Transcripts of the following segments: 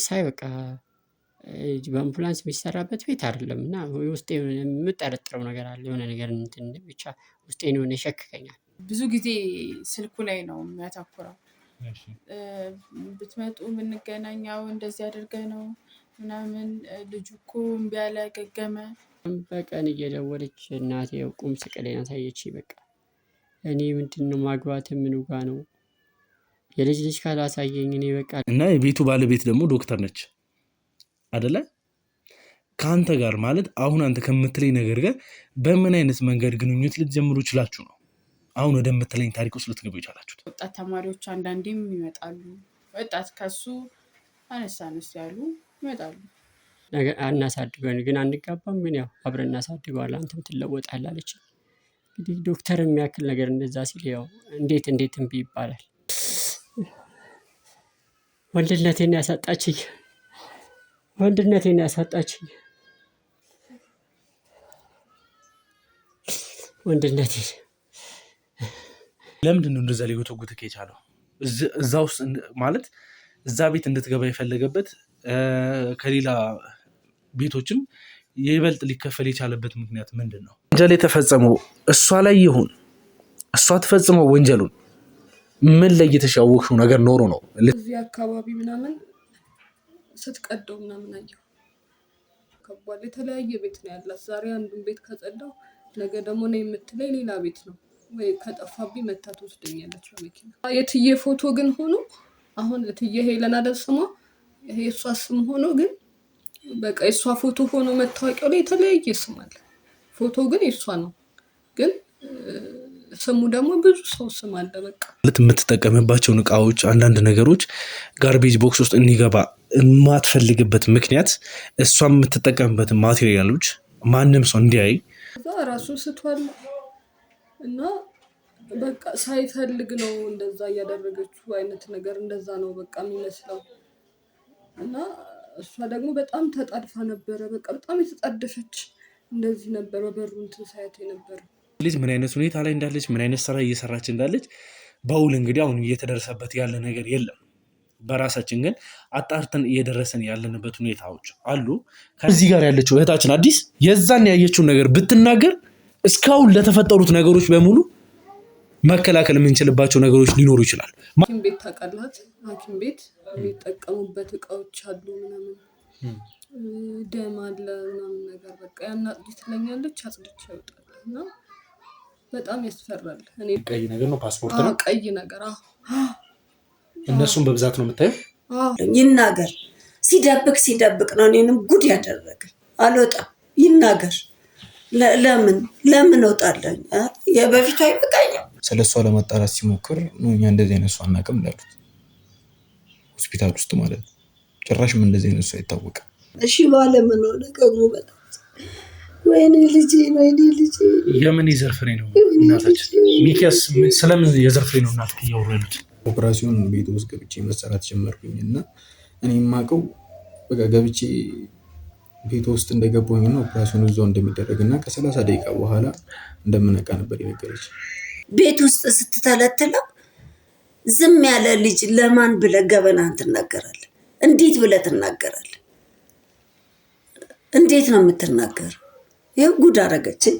ሳይ በቃ በአምቡላንስ የሚሰራበት ቤት አይደለም እና ውስጤ የምጠረጥረው ነገር አለ። የሆነ ነገር እንትን ብቻ ውስጤን የሆነ ይሸክከኛል። ብዙ ጊዜ ስልኩ ላይ ነው የሚያተኩረው። ብትመጡ የምንገናኘው እንደዚህ አድርገህ ነው ምናምን ልጁ እኮ እምቢ አለ ገገመ። በቀን እየደወለች እናቴ ቁም ስቅሌን አሳየችኝ። በቃ እኔ ምንድነው ማግባት ምኑ ጋ ነው የልጅ ልጅ ካላሳየኝ እኔ በቃ እና የቤቱ ባለቤት ደግሞ ዶክተር ነች አይደለ? ከአንተ ጋር ማለት አሁን አንተ ከምትለኝ ነገር ጋር በምን አይነት መንገድ ግንኙነት ልትጀምሩ ይችላችሁ ነው አሁን ወደምትለኝ ታሪክ ውስጥ ልትገቡ ይቻላችሁት? ወጣት ተማሪዎች አንዳንዴም ይመጣሉ። ወጣት ከሱ አነስ ያሉ ይመጣሉ። አናሳድገን ግን አንጋባም፣ ግን ያው አብረን እናሳድገዋለን አንተም ትለወጣለህ አለች። እንግዲህ ዶክተር የሚያክል ነገር እንደዛ ሲል ያው እንዴት እምቢ ይባላል። ወንድነቴን ያሳጣችኝ ወንድነቴን ለምንድን ነው እንደዛ ሊጎተጉትህ የቻለው? እዛ ውስጥ ማለት እዛ ቤት እንድትገባ የፈለገበት ከሌላ ቤቶችም ይበልጥ ሊከፈል የቻለበት ምክንያት ምንድን ነው? ወንጀል የተፈጸመው እሷ ላይ ይሁን እሷ ተፈጽመው ወንጀሉን ምን ለይተሽ ያወቅሽው ነገር ኖሮ ነው? እዚህ አካባቢ ምናምን ስትቀደው ምናምን አየሁ። ከባድ የተለያየ ቤት ነው ያላት። ዛሬ አንዱን ቤት ከጸዳው ነገ ደግሞ ነው የምትለኝ ሌላ ቤት ነው ወይ ከጠፋብኝ መታ ትወስደኛለች በመኪና። የትዬ ፎቶ ግን ሆኖ አሁን እትዬ ሄለን አይደል ስሟ፣ ይሄ እሷ ስም ሆኖ ግን በቃ የእሷ ፎቶ ሆኖ መታወቂያው ላይ የተለያየ ስም አለ። ፎቶ ግን የእሷ ነው፣ ግን ስሙ ደግሞ ብዙ ሰው ስም አለ። በቃ የምትጠቀምባቸውን እቃዎች አንዳንድ ነገሮች ጋርቤጅ ቦክስ ውስጥ እንዲገባ የማትፈልግበት ምክንያት እሷ የምትጠቀምበትን ማቴሪያሎች ማንም ሰው እንዲያይ ራሱ ስቷል እና በቃ ሳይፈልግ ነው እንደዛ እያደረገችው አይነት ነገር እንደዛ ነው በቃ የሚመስለው። እና እሷ ደግሞ በጣም ተጣድፋ ነበረ። በቃ በጣም የተጣደፈች እንደዚህ ነበር በበሩ እንትን ሳያት ነበር። ልጅ ምን አይነት ሁኔታ ላይ እንዳለች ምን አይነት ስራ እየሰራች እንዳለች በውል እንግዲህ አሁን እየተደረሰበት ያለ ነገር የለም። በራሳችን ግን አጣርተን እየደረሰን ያለንበት ሁኔታዎች አሉ። ከዚህ ጋር ያለችው እህታችን አዲስ የዛን ያየችውን ነገር ብትናገር እስካሁን ለተፈጠሩት ነገሮች በሙሉ መከላከል የምንችልባቸው ነገሮች ሊኖሩ ይችላል። ሐኪም ቤት ታውቃላት፣ ሐኪም ቤት የሚጠቀሙበት እቃዎች አሉ ምናምን ደም አለ ምናምን ነገር በቃ ያን አጽድቼ ትለኛለች፣ አጽድቼ ያወጣል እና በጣም ያስፈራል። እኔ ቀይ ነገር ነው ፓስፖርት ነው ቀይ ነገር እነሱም በብዛት ነው የምታየው። ይናገር ሲደብቅ ነው እኔንም ጉድ ያደረገኝ። አልወጣም ይናገር። ለምን እወጣለሁ? የበፊቱ አይበቃኝም። ስለሷ ለማጣራት ሲሞክር ነው እኛ እንደዚህ አይነት ሰው አናውቅም እንዳሉት ሆስፒታል ውስጥ ማለት ነው። ጭራሽም እንደዚህ አይነት ሰው አይታወቅም። እሺ ባለምን ሆነ ከግሩ በጣም ወይኔ ልጄ የምን የዘር ፍሬ ነው እናታችን? ሚኪያስ ስለምን የዘር ፍሬ ነው እናት እያወሩ ያሉት? ኦፕራሲዮን ቤት ውስጥ ገብቼ መሰራት ጀመርኩኝ እና እኔ የማውቀው በቃ ገብቼ ቤት ውስጥ እንደገባሁኝ ነው ኦፕራሲዮን እዛው እንደሚደረግና ከ30 ደቂቃ በኋላ እንደምነቃ ነበር የነገረች። ቤት ውስጥ ስትተለትለው ዝም ያለ ልጅ ለማን ብለህ ገበናህን ትናገራለህ? እንዴት ብለህ ትናገራለህ? እንዴት ነው የምትናገረው? ይሄ ጉድ አረገችኝ።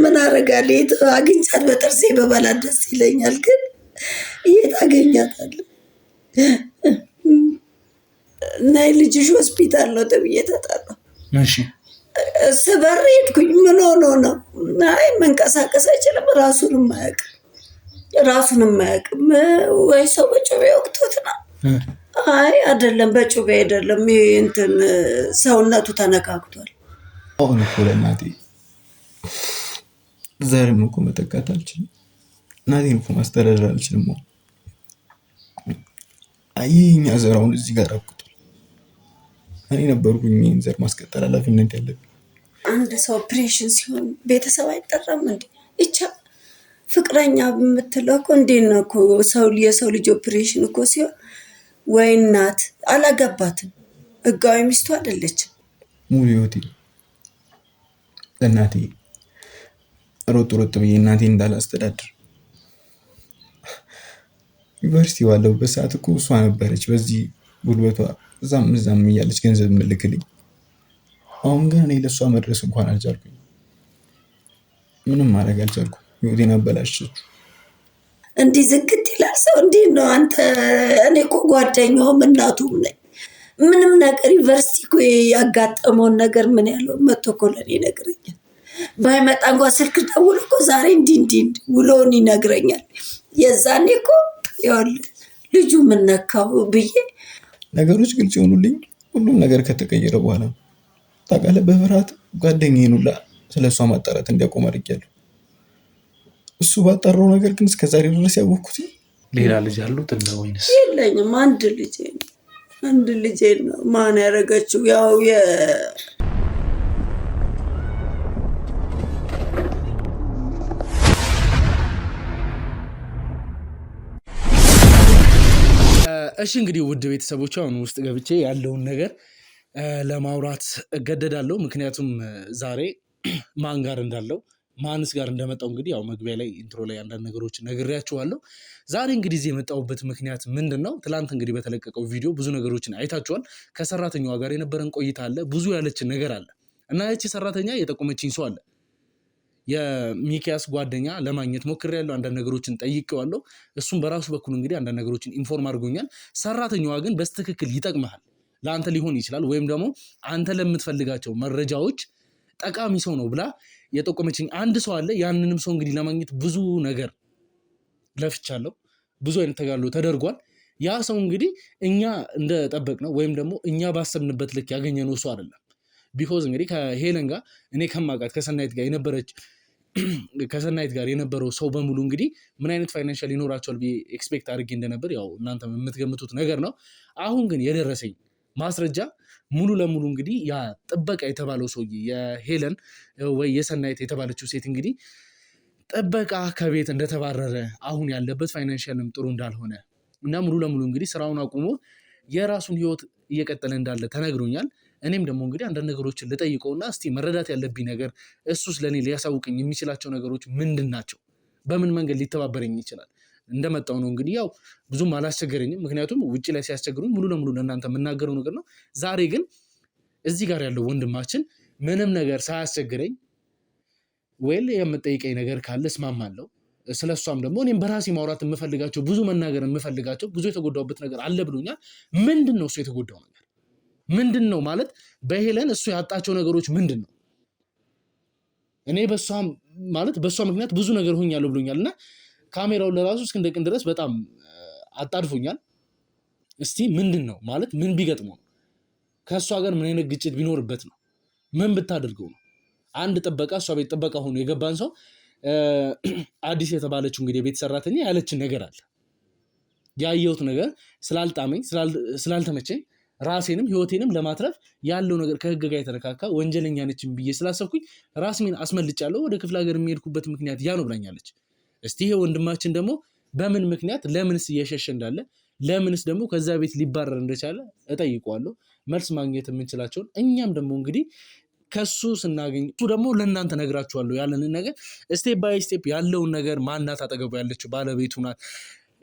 ምን አረጋለሁ? የት አግኝቻት በጥርሴ በበላት ደስ ይለኛል፣ ግን የት አገኛታለሁ? ናይ ልጅሽ ሆስፒታል ነው ተብዬ ተጣላሁ። እሺ ስበር ሄድኩኝ። ምን ሆኖ ነው? አይ መንቀሳቀስ አይችልም፣ ራሱንም አያውቅም። ወይ ሰው በጩቤ ወቅቶት ነው? አይ አይደለም፣ በጩቤ አይደለም፣ እንትን ሰውነቱ ተነካክቷል። አሁን እኮ ለእናቴ ዛሬም እኮ መጠቃት አልችልም። እናቴን እኮ ማስተዳደር አልችልም። ይህኛ ዘራውን እዚህ ጋር አብቅቷል። እኔ ነበርኩኝ ይህን ዘር ማስቀጠል ኃላፊነት ያለብኝ። አንድ ሰው ኦፕሬሽን ሲሆን ቤተሰብ አይጠራም እንዴ? ይቻ ፍቅረኛ የምትለው እኮ እንዴት ነው እኮ የሰው ልጅ ኦፕሬሽን እኮ ሲሆን ወይ እናት አላገባትም፣ ህጋዊ ሚስቱ አይደለችም። ሙሉ ህይወቴ ለእናቴ ሮጥ ብዬ እናቴን እንዳላስተዳድር ዩኒቨርሲቲ ባለሁበት ሰዓት እኮ እሷ ነበረች በዚህ ጉልበቷ እዛም እያለች ገንዘብ ምልክልኝ። አሁን ግን እኔ ለእሷ መድረስ እንኳን አልቻልኩኝ። ምንም ማድረግ አልቻልኩም። ህይወቴን አበላሸችው። እንዲህ ዝግት ይላል ሰው። እንዲህ ነው አንተ። እኔ እኮ ጓደኛውም እናቱም ነኝ። ምንም ነገር ዩኒቨርሲቲ እኮ ያጋጠመውን ነገር ምን ያለው መቶ እኮ ለእኔ ይነግረኛል። ባይመጣ እንኳ ስልክ ደውሎ እኮ ዛሬ እንዲህ ውሎውን ይነግረኛል። የዛኔ እኮ ይኸውልህ ልጁ ምን ነካው ብዬ ነገሮች ግልጽ የሆኑልኝ ሁሉም ነገር ከተቀየረ በኋላ ታውቃለህ። በፍርሃት ጓደኛዬን ሁላ ስለ እሷ ማጣራት እንዲያቆም አድርጊያለሁ። እሱ ባጣራው ነገር ግን እስከዛሬ ድረስ ያወቅኩት ሌላ ልጅ አሉት እንደ ወይንስ? የለኝም። አንድ ልጄ ነው። ማን ያደረገችው? ያው እሺ እንግዲህ ውድ ቤተሰቦች አሁን ውስጥ ገብቼ ያለውን ነገር ለማውራት እገደዳለሁ። ምክንያቱም ዛሬ ማን ጋር እንዳለው ማንስ ጋር እንደመጣው እንግዲህ ያው መግቢያ ላይ ኢንትሮ ላይ አንዳንድ ነገሮችን ነግሬያችኋለሁ። ዛሬ እንግዲህ እዚህ የመጣሁበት ምክንያት ምንድን ነው? ትላንት እንግዲህ በተለቀቀው ቪዲዮ ብዙ ነገሮችን አይታችኋል። ከሰራተኛዋ ጋር የነበረን ቆይታ አለ፣ ብዙ ያለችን ነገር አለ እና ያቺ ሰራተኛ የጠቆመችኝ ሰው አለ። የሚኪያስ ጓደኛ ለማግኘት ሞክሬያለሁ። አንዳንድ ነገሮችን ጠይቄዋለሁ። እሱም በራሱ በኩል እንግዲህ አንዳንድ ነገሮችን ኢንፎርም አድርጎኛል። ሰራተኛዋ ግን በስትክክል ይጠቅምሃል፣ ለአንተ ሊሆን ይችላል ወይም ደግሞ አንተ ለምትፈልጋቸው መረጃዎች ጠቃሚ ሰው ነው ብላ የጠቆመችኝ አንድ ሰው አለ። ያንንም ሰው እንግዲህ ለማግኘት ብዙ ነገር ለፍቻለሁ። ብዙ አይነት ተጋድሎ ተደርጓል። ያ ሰው እንግዲህ እኛ እንደጠበቅነው ወይም ደግሞ እኛ ባሰብንበት ልክ ያገኘነው ሰው አይደለም። ቢኮዝ እንግዲህ ከሄለን ጋር እኔ ከማውቃት ከሰናይት ጋር የነበረው ሰው በሙሉ እንግዲህ ምን አይነት ፋይናንሻል ይኖራቸዋል ብዬ ኤክስፔክት አድርጌ እንደነበር ያው እናንተ የምትገምቱት ነገር ነው። አሁን ግን የደረሰኝ ማስረጃ ሙሉ ለሙሉ እንግዲህ ያ ጥበቃ የተባለው ሰውዬ የሄለን ወይ የሰናይት የተባለችው ሴት እንግዲህ ጥበቃ ከቤት እንደተባረረ፣ አሁን ያለበት ፋይናንሻልም ጥሩ እንዳልሆነ እና ሙሉ ለሙሉ እንግዲህ ስራውን አቁሞ የራሱን ህይወት እየቀጠለ እንዳለ ተነግሮኛል። እኔም ደግሞ እንግዲህ አንዳንድ ነገሮችን ልጠይቀውና እስቲ መረዳት ያለብኝ ነገር እሱስ ለእኔ ሊያሳውቅኝ የሚችላቸው ነገሮች ምንድን ናቸው? በምን መንገድ ሊተባበረኝ ይችላል? እንደመጣው ነው እንግዲህ ያው ብዙም አላስቸገረኝም። ምክንያቱም ውጭ ላይ ሲያስቸግሩኝ ሙሉ ለሙሉ ለእናንተ የምናገረው ነገር ነው። ዛሬ ግን እዚህ ጋር ያለው ወንድማችን ምንም ነገር ሳያስቸግረኝ ወይል የምጠይቀኝ ነገር ካለ እስማማለሁ። ስለሷም ደግሞ እኔም በራሴ ማውራት የምፈልጋቸው ብዙ መናገር የምፈልጋቸው ብዙ የተጎዳውበት ነገር አለ ብሎኛል። ምንድን ነው እሱ የተጎዳው ነገር ምንድን ነው? ማለት በሄለን እሱ ያጣቸው ነገሮች ምንድን ነው? እኔ በሷ ምክንያት ብዙ ነገር ሆኛለሁ ብሎኛል እና ካሜራውን ለራሱ እስክንደቅን ድረስ በጣም አጣድፎኛል። እስቲ ምንድን ነው ማለት ምን ቢገጥመው ነው? ከእሷ ጋር ምን አይነት ግጭት ቢኖርበት ነው? ምን ብታደርገው ነው? አንድ ጥበቃ እሷ ቤት ጥበቃ ሆኖ የገባን ሰው አዲስ የተባለችው እንግዲህ የቤት ሰራተኛ ያለችን ነገር አለ። ያየሁት ነገር ስላልጣመኝ ስላልተመቸኝ ራሴንም ህይወቴንም ለማትረፍ ያለው ነገር ከህግ ጋር የተነካካ ወንጀለኛ ነችን ብዬ ስላሰብኩኝ ራስሜን አስመልጫለሁ። ወደ ክፍለ ሀገር የሚሄድኩበት ምክንያት ያ ነው ብላኛለች። እስቲ ይሄ ወንድማችን ደግሞ በምን ምክንያት ለምንስ እየሸሸ እንዳለ ለምንስ ደግሞ ከዛ ቤት ሊባረር እንደቻለ እጠይቀዋለሁ። መልስ ማግኘት የምንችላቸውን እኛም ደግሞ እንግዲህ ከሱ ስናገኝ እሱ ደግሞ ለእናንተ ነግራችኋለሁ ያለንን ነገር ስቴፕ ባይ ስቴፕ ያለውን ነገር ማናት አጠገቡ ያለችው ባለቤቱ ናት፣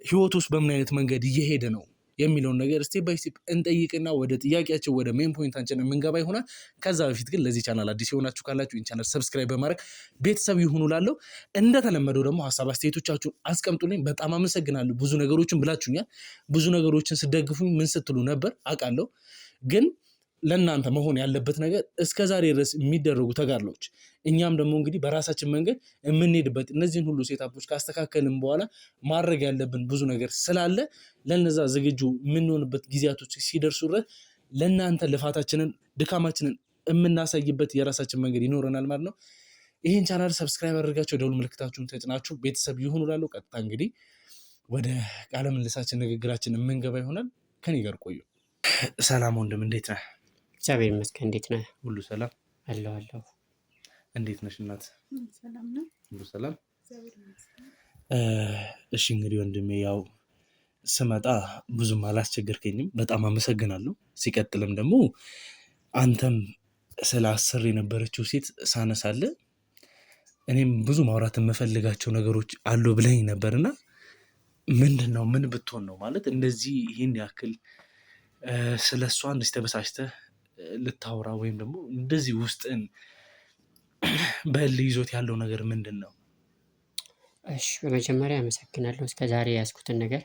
ህይወት ውስጥ በምን አይነት መንገድ እየሄደ ነው የሚለውን ነገር ስቴፕ ባይ ስቴፕ እንጠይቅና ወደ ጥያቄያቸው ወደ ሜን ፖይንታችን የምንገባ ይሆናል። ከዛ በፊት ግን ለዚህ ቻናል አዲስ የሆናችሁ ካላችሁ ይህን ቻናል ሰብስክራይብ በማድረግ ቤተሰብ ይሁኑ ላለው እንደተለመደው ደግሞ ሀሳብ አስተያየቶቻችሁን አስቀምጡልኝ። በጣም አመሰግናለሁ። ብዙ ነገሮችን ብላችሁኛል። ብዙ ነገሮችን ስደግፉኝ ምን ስትሉ ነበር አውቃለሁ። ግን ለእናንተ መሆን ያለበት ነገር እስከዛሬ ድረስ የሚደረጉ ተጋድሎች እኛም ደግሞ እንግዲህ በራሳችን መንገድ የምንሄድበት እነዚህን ሁሉ ሴታፖች ካስተካከልን በኋላ ማድረግ ያለብን ብዙ ነገር ስላለ ለነዛ ዝግጁ የምንሆንበት ጊዜያቶች ሲደርሱ ድረስ ለእናንተ ልፋታችንን ድካማችንን የምናሳይበት የራሳችን መንገድ ይኖረናል ማለት ነው። ይህን ቻናል ሰብስክራይብ አድርጋችሁ ደውል ምልክታችሁን ተጭናችሁ ቤተሰብ ይሁኑ ላለው ቀጥታ እንግዲህ ወደ ቃለ ምልልሳችን ንግግራችን የምንገባ ይሆናል። ከኔ ጋር ቆዩ። ሰላም ወንድም፣ እንዴት ነህ? እግዚአብሔር ይመስገን። እንዴት ነህ? ሁሉ ሰላም አለሁ። እንዴት ነሽ እናት? ሰላም ነው። ሁሉ ሰላም። እሺ እንግዲህ ወንድሜ ያው ስመጣ ብዙም አላስቸገርከኝም፣ በጣም አመሰግናለሁ። ሲቀጥልም ደግሞ አንተም ስለ አስር የነበረችው ሴት ሳነሳለ እኔም ብዙ ማውራት የምፈልጋቸው ነገሮች አሉ ብለኝ ነበርና ምንድን ነው ምን ብትሆን ነው ማለት እንደዚህ ይህን ያክል ስለ እሷ እንደዚህ ተበሳጭተህ ልታወራ ወይም ደግሞ እንደዚህ ውስጥን በህል ይዞት ያለው ነገር ምንድን ነው? እሺ በመጀመሪያ አመሰግናለሁ እስከዛሬ የያዝኩትን ነገር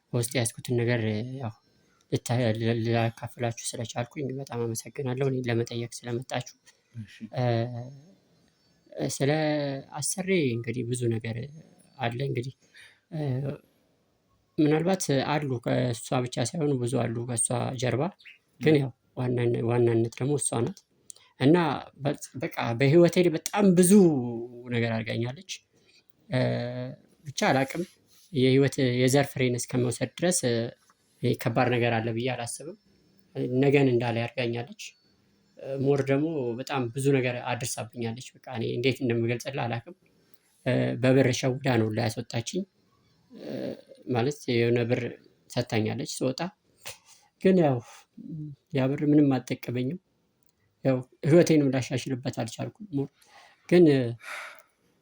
በውስጥ የያዝኩትን ነገር ያው ላካፍላችሁ ስለቻልኩኝ በጣም አመሰግናለሁ። እኔን ለመጠየቅ ስለመጣችሁ። ስለ አሰሬ እንግዲህ ብዙ ነገር አለ። እንግዲህ ምናልባት አሉ ከእሷ ብቻ ሳይሆኑ ብዙ አሉ ከእሷ ጀርባ፣ ግን ያው ዋናነት ደግሞ እሷ ናት። እና በቃ በህይወቴ ላይ በጣም ብዙ ነገር አድርጋኛለች። ብቻ አላቅም የህይወት የዘር ፍሬን እስከመውሰድ ድረስ ከባድ ነገር አለ ብዬ አላስብም። ነገን እንዳለ ያድርጋኛለች። ሞር ደግሞ በጣም ብዙ ነገር አድርሳብኛለች። በቃ እኔ እንዴት እንደምገልጽልህ አላቅም። በብር ሸውዳ ነው ላይ ያስወጣችኝ። ማለት የሆነ ብር ሰጥታኛለች ስወጣ፣ ግን ያው ያ ብር ምንም አልጠቀመኝም። ያው ህይወቴንም ላሻሽልበት አልቻልኩም። ሞር ግን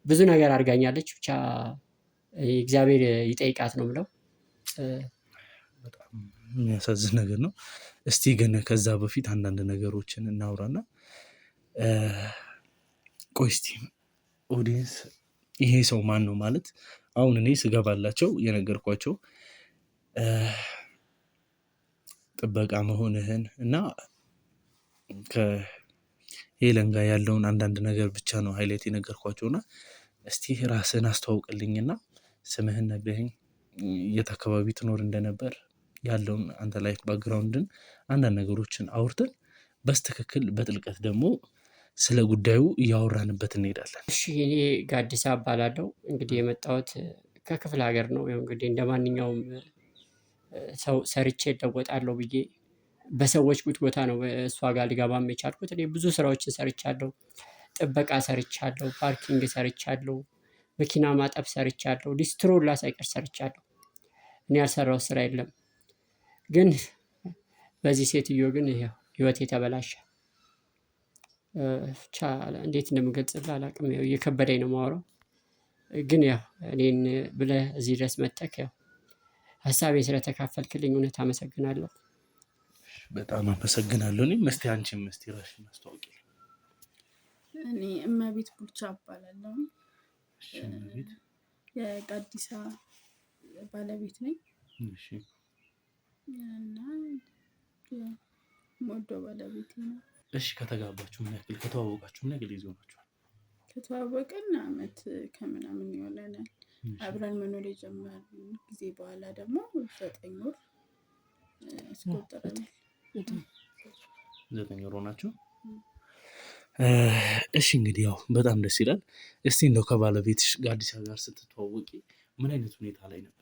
ብዙ ነገር አድርጋኛለች። ብቻ እግዚአብሔር ይጠይቃት ነው የምለው። በጣም የሚያሳዝን ነገር ነው። እስቲ ግን ከዛ በፊት አንዳንድ ነገሮችን እናውራና ቆይ እስቲ ኦዲየንስ ይሄ ሰው ማን ነው ማለት አሁን እኔ ስገባላቸው የነገርኳቸው ጥበቃ መሆንህን እና ከሄለን ጋር ያለውን አንዳንድ ነገር ብቻ ነው ሃይላይት የነገርኳቸውና እስቲ ራስህን አስተዋውቅልኝና ስምህን ነግረኸኝ የት አካባቢ ትኖር እንደነበር ያለውን አንተ ላይፍ ባክግራውንድን አንዳንድ ነገሮችን አውርተን በስትክክል በጥልቀት ደግሞ ስለ ጉዳዩ እያወራንበት እንሄዳለን። እሺ እኔ ጋዲሳ እባላለሁ። እንግዲህ የመጣሁት ከክፍለ ሀገር ነው። ያው እንግዲህ እንደማንኛውም ሰው ሰርቼ እለወጣለሁ ብዬ በሰዎች ጉትጎታ ነው እሷ ጋር ልገባም የቻልኩት። እኔ ብዙ ስራዎችን ሰርቻለሁ። ጥበቃ ሰርቻለሁ፣ ፓርኪንግ ሰርቻለሁ፣ መኪና ማጠብ ሰርቻለሁ፣ ሊስትሮ ሁላ ሳይቀር ሰርቻለሁ። እኔ ያልሰራሁት ስራ የለም። ግን በዚህ ሴትዮ ግን ያው ህይወቴ ተበላሸ። ብቻ እንዴት እንደምገልጽልህ አላውቅም። ያው እየከበደኝ ነው የማወራው። ግን ያው እኔን ብለህ እዚህ ድረስ መጥተህ ያው ሀሳቤን ስለተካፈልክልኝ እውነት አመሰግናለሁ። በጣም አመሰግናለሁ። እኔም እስቲ አንቺም እስቲ ራስሽን አስተዋውቂ። እኔ እመቤት ቡልቻ እባላለሁ። የጋዲሳ ባለቤት ነኝ እና የምወደው ባለቤት ነው። እሺ ከተጋባችሁ ምን ያክል ከተዋወቃችሁ ምን ያክል ጊዜ ሆናችኋል? ከተዋወቅን አመት ከምናምን ይሆነናል። አብረን መኖር የጀመርን ጊዜ በኋላ ደግሞ 9 ወር አስቆጥረናል። 9 ወር ሆናችሁ? እሺ እንግዲህ ያው በጣም ደስ ይላል። እስቲ እንደው ከባለቤትሽ ጋዲሳ ጋር ስትተዋወቂ ምን አይነት ሁኔታ ላይ ነበር?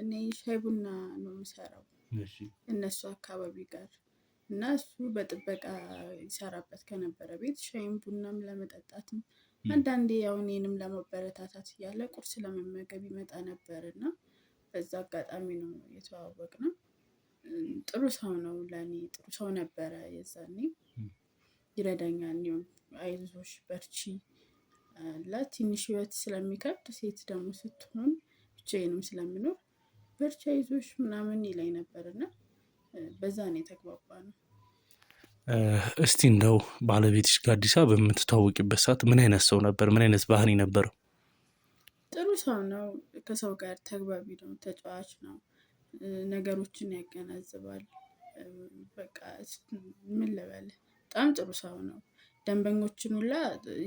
እኔ ሻይ ቡና ነው የምሰራው እነሱ አካባቢ ጋር እና እሱ በጥበቃ ይሰራበት ከነበረ ቤት ሻይም ቡናም ለመጠጣትም አንዳንዴ ያው እኔንም ለማበረታታት እያለ ቁርስ ለመመገብ ይመጣ ነበር እና በዛ አጋጣሚ ነው የተዋወቅነው። ጥሩ ሰው ነው፣ ለእኔ ጥሩ ሰው ነበረ። የዛኔ ይረዳኛል። አይዞሽ በርቺ አላ ትንሽ ህይወት ስለሚከብድ ሴት ደግሞ ስትሆን ብቻዬንም ስለምኖር በርቺ አይዞሽ ምናምን ይለኝ ነበር እና በዛ ነው የተግባባነው። እስቲ እንደው ባለቤትሽ ጋዲሳ በምትተዋወቂበት ሰዓት ምን አይነት ሰው ነበር? ምን አይነት ባህሪ ነበረው? ጥሩ ሰው ነው። ከሰው ጋር ተግባቢ ነው፣ ተጫዋች ነው፣ ነገሮችን ያገናዝባል። በቃ ምን ልበልህ በጣም ጥሩ ሰው ነው። ደንበኞችን ሁላ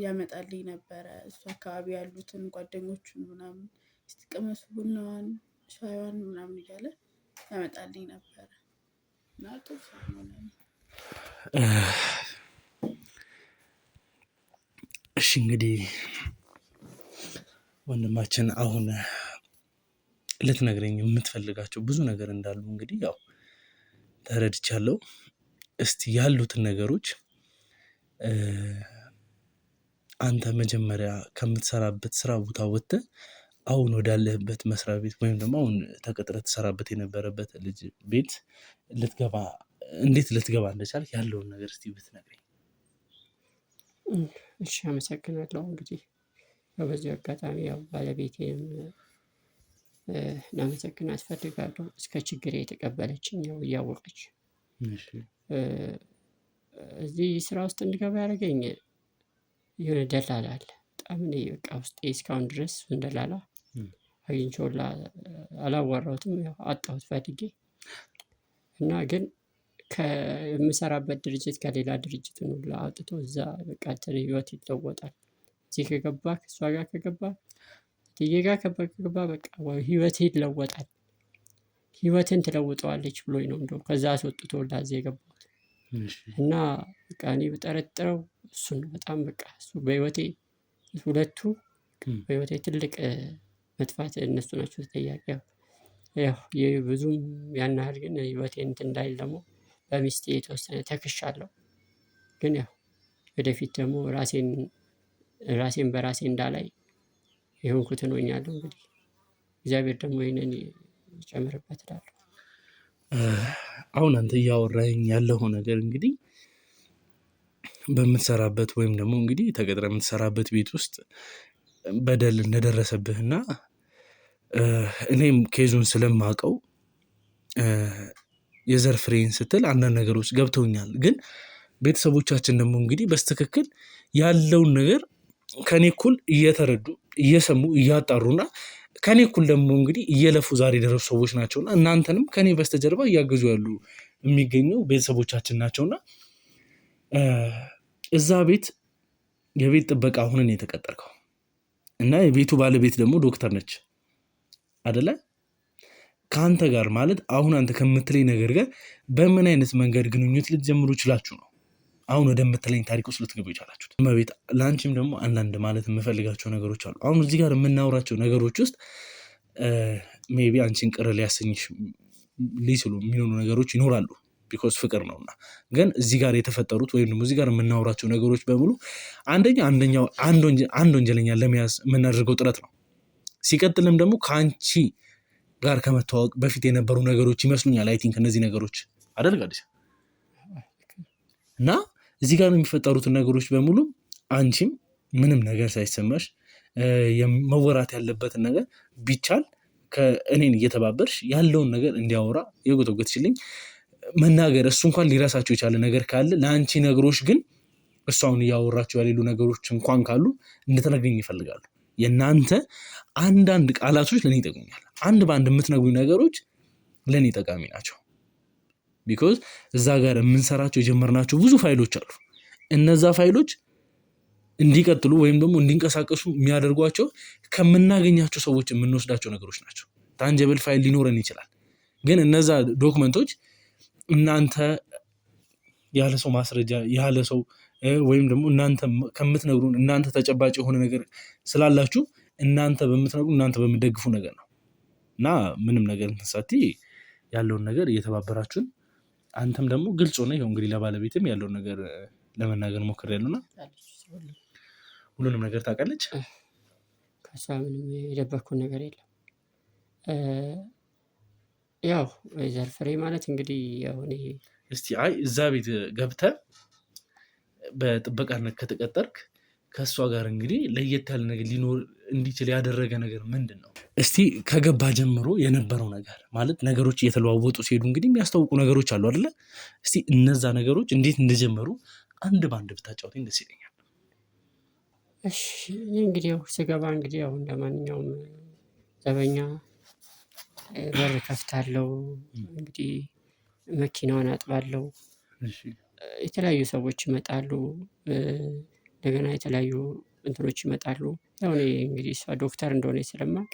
ያመጣልኝ ነበረ። እሱ አካባቢ ያሉትን ጓደኞቹን ምናምን ስትቀመሱ ቡናዋን ሻይዋን ምናምን እያለ ያመጣልኝ ነበረ እና ጥሩ ሰው ነው። እሺ እንግዲህ ወንድማችን አሁን ልትነግረኝ የምትፈልጋቸው ብዙ ነገር እንዳሉ እንግዲህ ያው ተረድቻለሁ። እስቲ ያሉትን ነገሮች አንተ መጀመሪያ ከምትሰራበት ስራ ቦታ ወጥተህ አሁን ወዳለህበት መስሪያ ቤት ወይም ደግሞ አሁን ተቀጥረህ ትሰራበት የነበረበት ልጅ ቤት ልትገባ እንዴት ልትገባ እንደቻልክ ያለውን ነገር እስቲ ብትነግረኝ። እሺ አመሰግናለሁ። እንግዲህ በዚህ አጋጣሚ ያው ባለቤቴም ላመሰግናት እፈልጋለሁ። እስከ ችግሬ የተቀበለችኝ ያው እያወቀች እዚህ ስራ ውስጥ እንድገባ ያደረገኝ የሆነ ደላላ አለ። በጣም እኔ በቃ ውስጤ እስካሁን ድረስ እሱን ደላላ አግኝቼው አላዋራሁትም። ያው አጣሁት ፈልጌ እና ግን ከምሰራበት ድርጅት ከሌላ ድርጅት ሁላ አውጥቶ እዛ በቃ ህይወት ይለወጣል። እዚህ ከገባ ከእሷ ጋር ከገባ እትዬ ጋር ከገባ በቃ ህይወት ይለወጣል። ህይወትን ትለውጠዋለች ብሎኝ ነው እንደው ከዛ አስወጥቶ እዚህ የገባሁት። እና በቃ እኔ ብጠረጥረው እሱን ነው በጣም በቃ እሱ በህይወቴ ሁለቱ በህይወቴ ትልቅ መጥፋት እነሱ ናቸው ተጠያቂ። ያው ብዙም ያን ያህል ግን ህይወቴን እንትን እንዳይል ደግሞ በሚስቴ የተወሰነ ተክሻለሁ። ግን ያው ወደፊት ደግሞ ራሴን በራሴ እንዳላይ የሆንኩትን ሆኛለሁ። እንግዲህ እግዚአብሔር ደግሞ ይህንን ይጨምርበት እላለሁ። አሁን አንተ እያወራኝ ያለው ነገር እንግዲህ በምትሰራበት ወይም ደግሞ እንግዲህ ተቀጥረህ የምትሰራበት ቤት ውስጥ በደል እንደደረሰብህና እኔም ኬዙን ስለማውቀው የዘር ፍሬን ስትል አንዳንድ ነገሮች ገብተውኛል። ግን ቤተሰቦቻችን ደግሞ እንግዲህ በስትክክል ያለውን ነገር ከኔ እኩል እየተረዱ እየሰሙ እያጣሩና ከኔ እኩል ደግሞ እንግዲህ እየለፉ ዛሬ የደረሱ ሰዎች ናቸውና እናንተንም ከኔ በስተጀርባ እያገዙ ያሉ የሚገኙ ቤተሰቦቻችን ናቸውና እዛ ቤት የቤት ጥበቃ ሆነን የተቀጠርከው እና የቤቱ ባለቤት ደግሞ ዶክተር ነች አደለ? ከአንተ ጋር ማለት አሁን አንተ ከምትለኝ ነገር ጋር በምን አይነት መንገድ ግንኙነት ልትጀምሩ ይችላችሁ ነው አሁን ወደምትለኝ ታሪክ ውስጥ ልትገቡ ይቻላችሁት? እመቤት ለአንቺም ደግሞ አንዳንድ ማለት የምፈልጋቸው ነገሮች አሉ። አሁን እዚህ ጋር የምናወራቸው ነገሮች ውስጥ ሜቢ አንቺን ቅር ሊያሰኝሽ ሊስሉ የሚሆኑ ነገሮች ይኖራሉ። ቢኮዝ ፍቅር ነውና። ግን እዚህ ጋር የተፈጠሩት ወይም ደግሞ እዚህ ጋር የምናወራቸው ነገሮች በሙሉ አንድ ወንጀለኛ ለመያዝ የምናደርገው ጥረት ነው። ሲቀጥልም ደግሞ ከአንቺ ጋር ከመተዋወቅ በፊት የነበሩ ነገሮች ይመስሉኛል። አይ ቲንክ እነዚህ ነገሮች አደርጋለች እና እዚህ ጋር የሚፈጠሩትን ነገሮች በሙሉ አንቺም ምንም ነገር ሳይሰማሽ መወራት ያለበትን ነገር ቢቻል ከእኔን እየተባበርሽ ያለውን ነገር እንዲያወራ የጎተጎትሽልኝ መናገር እሱ እንኳን ሊረሳቸው የቻለ ነገር ካለ ለአንቺ ነገሮች ግን እሱ አሁን እያወራቸው ያሌሉ ነገሮች እንኳን ካሉ እንድትነግሪኝ ይፈልጋሉ። የእናንተ አንዳንድ ቃላቶች ለእኔ ይጠቅሙኛል። አንድ በአንድ የምትነግሩኝ ነገሮች ለእኔ ጠቃሚ ናቸው። ቢኮዝ እዛ ጋር የምንሰራቸው የጀመርናቸው ብዙ ፋይሎች አሉ። እነዛ ፋይሎች እንዲቀጥሉ ወይም ደግሞ እንዲንቀሳቀሱ የሚያደርጓቸው ከምናገኛቸው ሰዎች የምንወስዳቸው ነገሮች ናቸው። ታንጀብል ፋይል ሊኖረን ይችላል። ግን እነዛ ዶክመንቶች እናንተ ያለ ሰው ማስረጃ ያለ ሰው ወይም ደግሞ እናንተ ከምትነግሩን እናንተ ተጨባጭ የሆነ ነገር ስላላችሁ እናንተ በምትነግሩ እናንተ በምትደግፉ ነገር ነው እና ምንም ነገር እንተሳቲ ያለውን ነገር እየተባበራችሁን አንተም ደግሞ ግልጽ ሆነ ይኸው እንግዲህ ለባለቤትም ያለውን ነገር ለመናገር ሞክሬያለሁና ሁሉንም ነገር ታውቃለች። ከሷ ምንም የደበኩት ነገር የለም። ያው ዘር ፍሬ ማለት እንግዲህ ያው እኔ እስቲ እዛ ቤት ገብተህ በጥበቃነት ከተቀጠርክ ከእሷ ጋር እንግዲህ ለየት ያለ ነገር ሊኖር እንዲችል ያደረገ ነገር ምንድን ነው? እስቲ ከገባ ጀምሮ የነበረው ነገር ማለት ነገሮች እየተለዋወጡ ሲሄዱ እንግዲህ የሚያስታውቁ ነገሮች አሉ አይደለ? እስቲ እነዛ ነገሮች እንዴት እንደጀመሩ አንድ በአንድ ብታጫውተኝ ደስ ይለኛል። እሺ እኔ እንግዲህ ያው ስገባ እንግዲህ ያው እንደማንኛውም ዘበኛ በር ከፍታለሁ። እንግዲህ መኪናውን አጥባለሁ። የተለያዩ ሰዎች ይመጣሉ። እንደገና የተለያዩ እንትኖች ይመጣሉ። ያው እኔ እንግዲህ እሷ ዶክተር እንደሆነ ስለማውቅ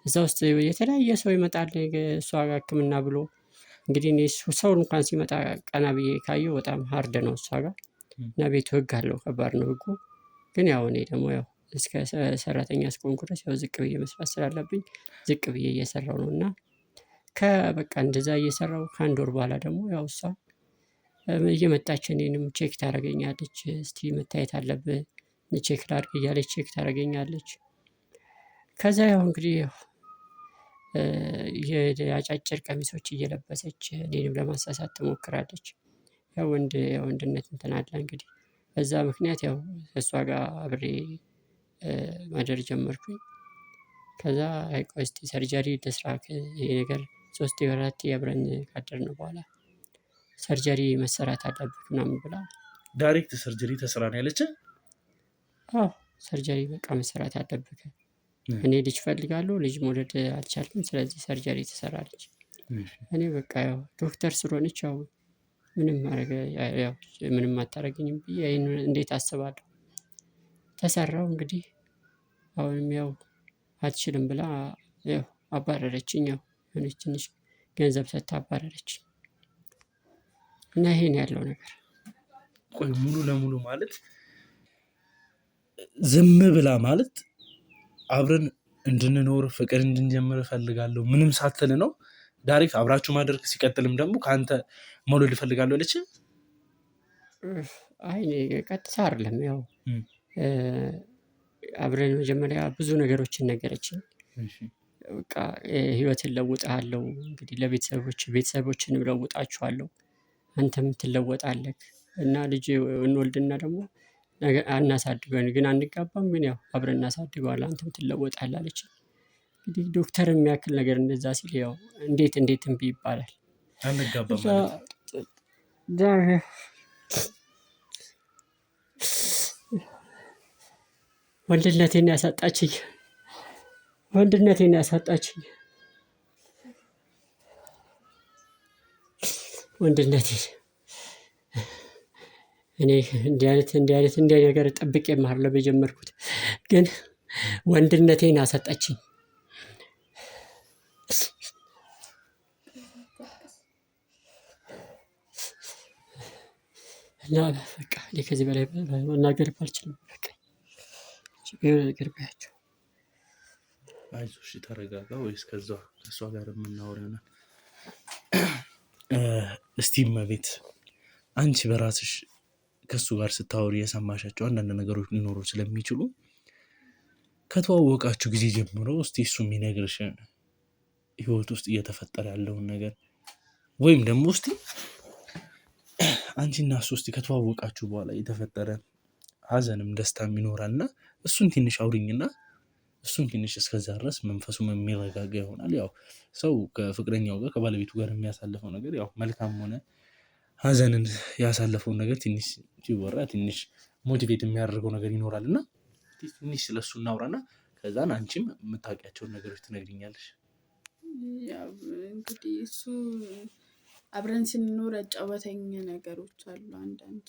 እዛ ውስጥ የተለያየ ሰው ይመጣል እሷ ጋር ሕክምና ብሎ እንግዲህ እኔ ሰው እንኳን ሲመጣ ቀና ብዬ ካየሁ በጣም ሀርድ ነው እሷ ጋር እና ቤቱ ህግ አለው ከባድ ነው ህጉ። ግን ያው እኔ ደግሞ ያው እስከ ሰራተኛ እስከሆንኩ ድረስ ያው ዝቅ ብዬ መስራት ስላለብኝ ዝቅ ብዬ እየሰራሁ ነው እና በቃ እንደዛ እየሰራሁ ከአንድ ወር በኋላ ደግሞ ያው እሷ እየመጣች እኔንም ቼክ ታደርገኛለች። እስቲ መታየት አለብህ ቼክ ላድርግ እያለች ቼክ ታደርገኛለች። ከዛ ያው እንግዲህ የአጫጭር ቀሚሶች እየለበሰች እኔንም ለማሳሳት ትሞክራለች። ያው የወንድነት እንትን አለ እንግዲህ በዛ ምክንያት ያው ከእሷ ጋር አብሬ ማደር ጀመርኩኝ። ከዛ አይ ቆይ እስቲ ሰርጀሪ ልስራ ይሄ ነገር 3 ወራት አብረን ካደርን በኋላ ሰርጀሪ መሰራት አለብህ ምናምን ብላ ዳይሬክት ሰርጀሪ ተስራ ነው ያለች። አዎ ሰርጀሪ በቃ መሰራት አለብህ፣ እኔ ልጅ ፈልጋለሁ፣ ልጅ መውለድ አልቻልኩም፣ ስለዚህ ሰርጀሪ ትሰራለች። እኔ በቃ ያው ዶክተር ስለሆነች ያው ምንም አታደርገኝም ብዬ ይሄን እንዴት አስባለሁ። ተሰራው እንግዲህ አሁንም ያው አትችልም ብላ ያው አባረረችኝ። ያው የሆነች ትንሽ ገንዘብ ሰጥታ አባረረችኝ። እና ይሄን ያለው ነገር ቆይ ሙሉ ለሙሉ ማለት ዝም ብላ ማለት አብረን እንድንኖር ፍቅር እንድንጀምር እፈልጋለሁ ምንም ሳትል ነው ዳይሬክት አብራችሁ ማድረግ ሲቀጥልም ደግሞ ከአንተ መውለድ እፈልጋለሁ አለች። አይ ቀጥታ አይደለም ያው አብረን መጀመሪያ ብዙ ነገሮችን ነገረችኝ። በቃ ህይወትን ለውጥሃለሁ እንግዲህ ቤተሰቦችን እለውጣችኋለሁ፣ አንተም ትለወጣለህ እና ልጅ እንወልድና ደግሞ አናሳድገን ግን አንጋባም፣ ግን ያው አብረን እናሳድገዋለን፣ አንተም ትለወጣለህ አለችኝ። እንግዲህ ዶክተር የሚያክል ነገር እንደዛ ሲል ያው እንዴት እምቢ ይባላል? አንጋባም ማለት ወንድነቴን ያሳጣችኝ ወንድነቴን እኔ እንዲህ ነገር ጠብቄ አይደለም የጀመርኩት፣ ግን ወንድነቴን አሳጣችኝ። እና በቃ እኔ ከዚህ በላይ መናገር አልችልም። በቃ ነገር ባያቸው። አይዞሽ ተረጋጋ፣ ወይስ ከሷ ጋር የምናወራ ይሆናል። እስቲ እመቤት አንቺ በራስሽ ከሱ ጋር ስታወሪ የሰማሻቸው አንዳንድ ነገሮች ሊኖሩ ስለሚችሉ ከተዋወቃችሁ ጊዜ ጀምሮ እስቲ እሱ የሚነግርሽ ህይወት ውስጥ እየተፈጠረ ያለውን ነገር ወይም ደግሞ እስቲ አንቺና እሱ እስቲ ከተዋወቃችሁ በኋላ የተፈጠረ ሀዘንም ደስታም ይኖራልና እሱን ትንሽ አውሪኝና እሱን ትንሽ እስከዛ ድረስ መንፈሱም የሚረጋጋ ይሆናል። ያው ሰው ከፍቅረኛው ጋር ከባለቤቱ ጋር የሚያሳልፈው ነገር ያው መልካም ሆነ ሀዘንን ያሳለፈውን ነገር ትንሽ ሲወራ ትንሽ ሞቲቬት የሚያደርገው ነገር ይኖራል እና ትንሽ ስለሱ እናውራና ከዛን አንቺም የምታውቂያቸውን ነገሮች ትነግሪኛለሽ። ያው እንግዲህ እሱ አብረን ስንኖር ያጫወተኝ ነገሮች አሉ። አንዳንድ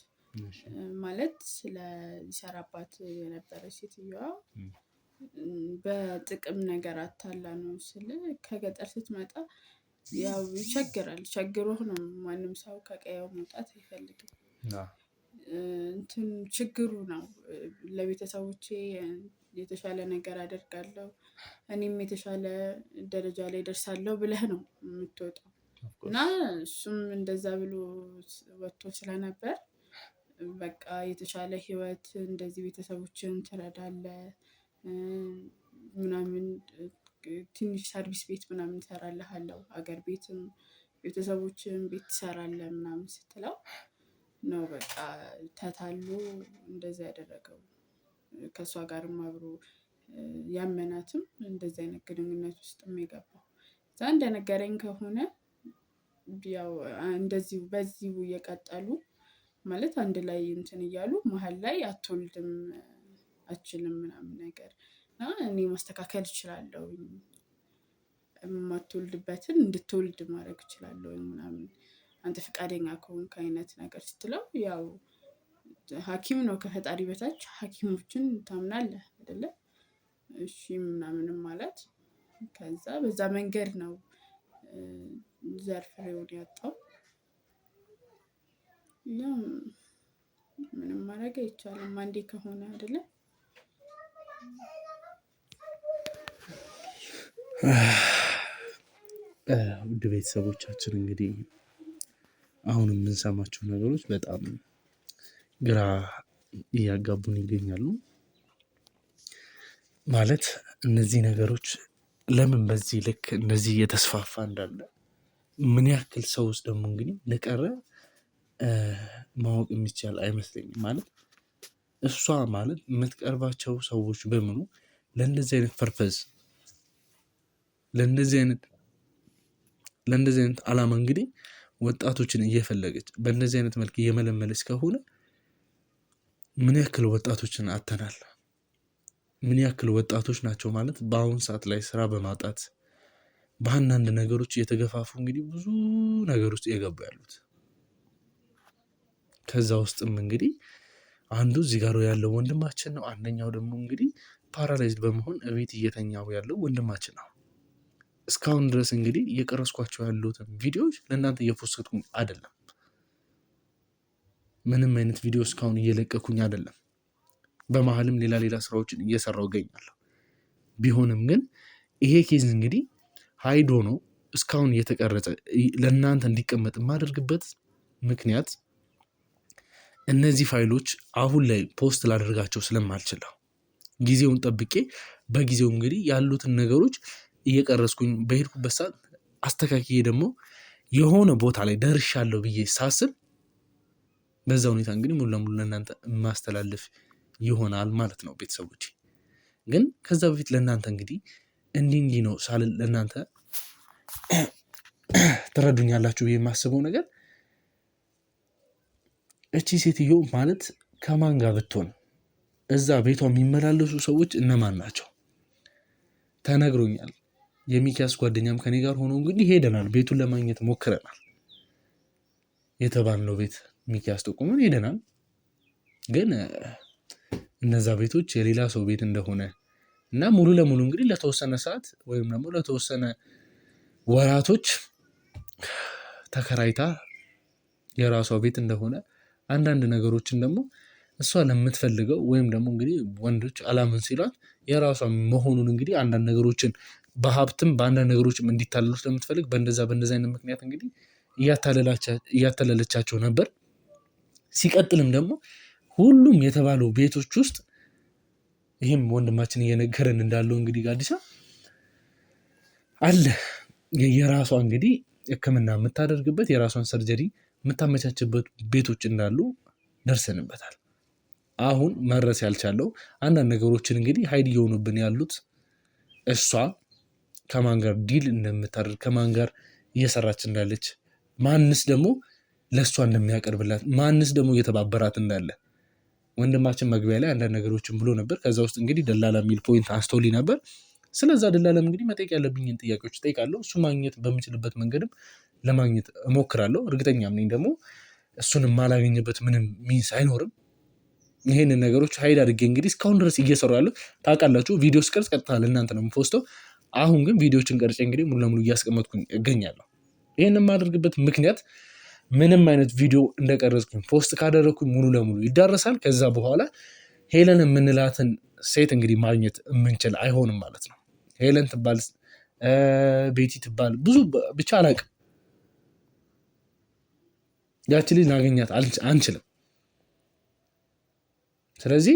ማለት ሊሰራባት የነበረ ሴትዮዋ በጥቅም ነገር አታላ ነው ስል ከገጠር ስትመጣ ያው ይቸግራል። ቸግሮህ ነው ማንም ሰው ከቀየው መውጣት አይፈልግም። ችግሩ ነው ለቤተሰቦቼ የተሻለ ነገር አደርጋለሁ፣ እኔም የተሻለ ደረጃ ላይ ደርሳለሁ ብለህ ነው የምትወጣው። እና እሱም እንደዛ ብሎ ወጥቶ ስለነበር በቃ የተሻለ ህይወት እንደዚህ ቤተሰቦችን ትረዳለህ ምናምን፣ ትንሽ ሰርቪስ ቤት ምናምን እሰራልሃለሁ፣ አገር ቤትም ቤተሰቦችን ቤት ትሰራለህ ምናምን ስትለው ነው በቃ ተታሎ እንደዛ ያደረገው። ከእሷ ጋርም አብሮ ያመናትም እንደዚህ አይነት ግንኙነት ውስጥ የገባው እዛ እንደነገረኝ ከሆነ ያው እንደዚሁ በዚሁ እየቀጠሉ ማለት አንድ ላይ እንትን እያሉ መሀል ላይ አትወልድም አችልም ምናምን ነገር እና እኔ ማስተካከል እችላለሁ፣ የማትወልድበትን እንድትወልድ ማድረግ እችላለሁ ምናምን አንተ ፈቃደኛ ከሆንክ አይነት ነገር ስትለው ያው ሐኪም ነው ከፈጣሪ በታች ሐኪሞችን ታምናለህ አይደለ? እሺ ምናምንም ማለት ከዛ በዛ መንገድ ነው ዘር ፍሬውን ያጣው። ምንም ማድረግ አይቻልም አንዴ ከሆነ አይደለ? ውድ ቤተሰቦቻችን እንግዲህ አሁን የምንሰማቸው ነገሮች በጣም ግራ እያጋቡን ይገኛሉ። ማለት እነዚህ ነገሮች ለምን በዚህ ልክ እንደዚህ እየተስፋፋ እንዳለ ምን ያክል ሰው ውስጥ ደግሞ እንግዲህ ለቀረ ማወቅ የሚቻል አይመስለኝም። ማለት እሷ ማለት የምትቀርባቸው ሰዎች በሙሉ ለእንደዚህ አይነት ፐርፐዝ ለእንደዚህ አይነት ዓላማ እንግዲህ ወጣቶችን እየፈለገች በእንደዚህ አይነት መልክ እየመለመለች ከሆነ ምን ያክል ወጣቶችን አተናል? ምን ያክል ወጣቶች ናቸው ማለት በአሁን ሰዓት ላይ ስራ በማጣት በአንዳንድ ነገሮች እየተገፋፉ እንግዲህ ብዙ ነገር ውስጥ እየገቡ ያሉት። ከዛ ውስጥም እንግዲህ አንዱ እዚህ ጋር ያለው ወንድማችን ነው። አንደኛው ደግሞ እንግዲህ ፓራላይዝድ በመሆን እቤት እየተኛው ያለው ወንድማችን ነው። እስካሁን ድረስ እንግዲህ እየቀረስኳቸው ያሉትን ቪዲዮዎች ለእናንተ እየፖስትኩኝ አይደለም። ምንም አይነት ቪዲዮ እስካሁን እየለቀኩኝ አይደለም። በመሀልም ሌላ ስራዎችን እየሰራው እገኛለሁ። ቢሆንም ግን ይሄ ኬዝ እንግዲህ ሀይዶ ነው እስካሁን እየተቀረጸ ለእናንተ እንዲቀመጥ የማደርግበት ምክንያት እነዚህ ፋይሎች አሁን ላይ ፖስት ላደርጋቸው ስለማልችለው ጊዜውን ጠብቄ በጊዜው እንግዲህ ያሉትን ነገሮች እየቀረስኩኝ በሄድኩበት ሰዓት አስተካክዬ ደግሞ የሆነ ቦታ ላይ ደርሻለሁ ብዬ ሳስብ በዛ ሁኔታ እንግዲህ ሙሉ ለሙሉ ለእናንተ ማስተላለፍ ይሆናል ማለት ነው። ቤተሰቦች ግን ከዛ በፊት ለእናንተ እንግዲህ እንዲህ ነው ሳልል ለእናንተ ትረዱኛላችሁ ብዬ የማስበው ነገር እቺ ሴትዮ ማለት ከማን ጋር ብትሆን እዛ ቤቷ የሚመላለሱ ሰዎች እነማን ናቸው ተነግሮኛል። የሚኪያስ ጓደኛም ከኔ ጋር ሆኖ እንግዲህ ሄደናል፣ ቤቱን ለማግኘት ሞክረናል። የተባልነው ቤት ሚኪያስ ጠቁመን ሄደናል። ግን እነዛ ቤቶች የሌላ ሰው ቤት እንደሆነ እና ሙሉ ለሙሉ እንግዲህ ለተወሰነ ሰዓት ወይም ደግሞ ለተወሰነ ወራቶች ተከራይታ የራሷ ቤት እንደሆነ አንዳንድ ነገሮችን ደግሞ እሷ ለምትፈልገው ወይም ደግሞ እንግዲህ ወንዶች አላምን ሲሏት የራሷ መሆኑን እንግዲህ አንዳንድ ነገሮችን በሀብትም በአንዳንድ ነገሮችም እንዲታለሉ ስለምትፈልግ በእንደዛ አይነት ምክንያት እንግዲህ እያታለለቻቸው ነበር። ሲቀጥልም ደግሞ ሁሉም የተባሉ ቤቶች ውስጥ ይህም ወንድማችን እየነገረን እንዳለው እንግዲህ ጋዲሳ አለ የራሷ እንግዲህ ሕክምና የምታደርግበት የራሷን ሰርጀሪ የምታመቻችበት ቤቶች እንዳሉ ደርሰንበታል። አሁን መድረስ ያልቻለው አንዳንድ ነገሮችን እንግዲህ ሀይድ እየሆኑብን ያሉት እሷ ከማን ጋር ዲል እንደምታደርግ ከማን ጋር እየሰራች እንዳለች ማንስ ደግሞ ለእሷ እንደሚያቀርብላት ማንስ ደግሞ እየተባበራት እንዳለ ወንድማችን መግቢያ ላይ አንዳንድ ነገሮችን ብሎ ነበር። ከዛ ውስጥ እንግዲህ ደላላ የሚል ፖይንት አንስቶልኝ ነበር። ስለዛ ደላላም እንግዲህ መጠየቅ ያለብኝን ጥያቄዎች እጠይቃለሁ። እሱ ማግኘት በምችልበት መንገድም ለማግኘት እሞክራለሁ። እርግጠኛም ነኝ ደግሞ እሱን የማላገኝበት ምንም ሚንስ አይኖርም። ይሄንን ነገሮች ሀይድ አድርጌ እንግዲህ እስካሁን ድረስ እየሰሩ ያለው ታውቃላችሁ። ቪዲዮ ስቀርጽ ቀጥታ ለእናንተ ነው የምፖስተው። አሁን ግን ቪዲዮችን ቀርጬ እንግዲህ ሙሉ ለሙሉ እያስቀመጥኩኝ እገኛለሁ። ይህን የማደርግበት ምክንያት ምንም አይነት ቪዲዮ እንደቀረጽኩኝ ፖስት ካደረግኩኝ ሙሉ ለሙሉ ይዳረሳል። ከዛ በኋላ ሄለን የምንላትን ሴት እንግዲህ ማግኘት የምንችል አይሆንም ማለት ነው። ሄለን ትባል ቤቲ ትባል ብዙ ብቻ አላውቅም፣ ያቺ ልጅ ናገኛት አንችልም። ስለዚህ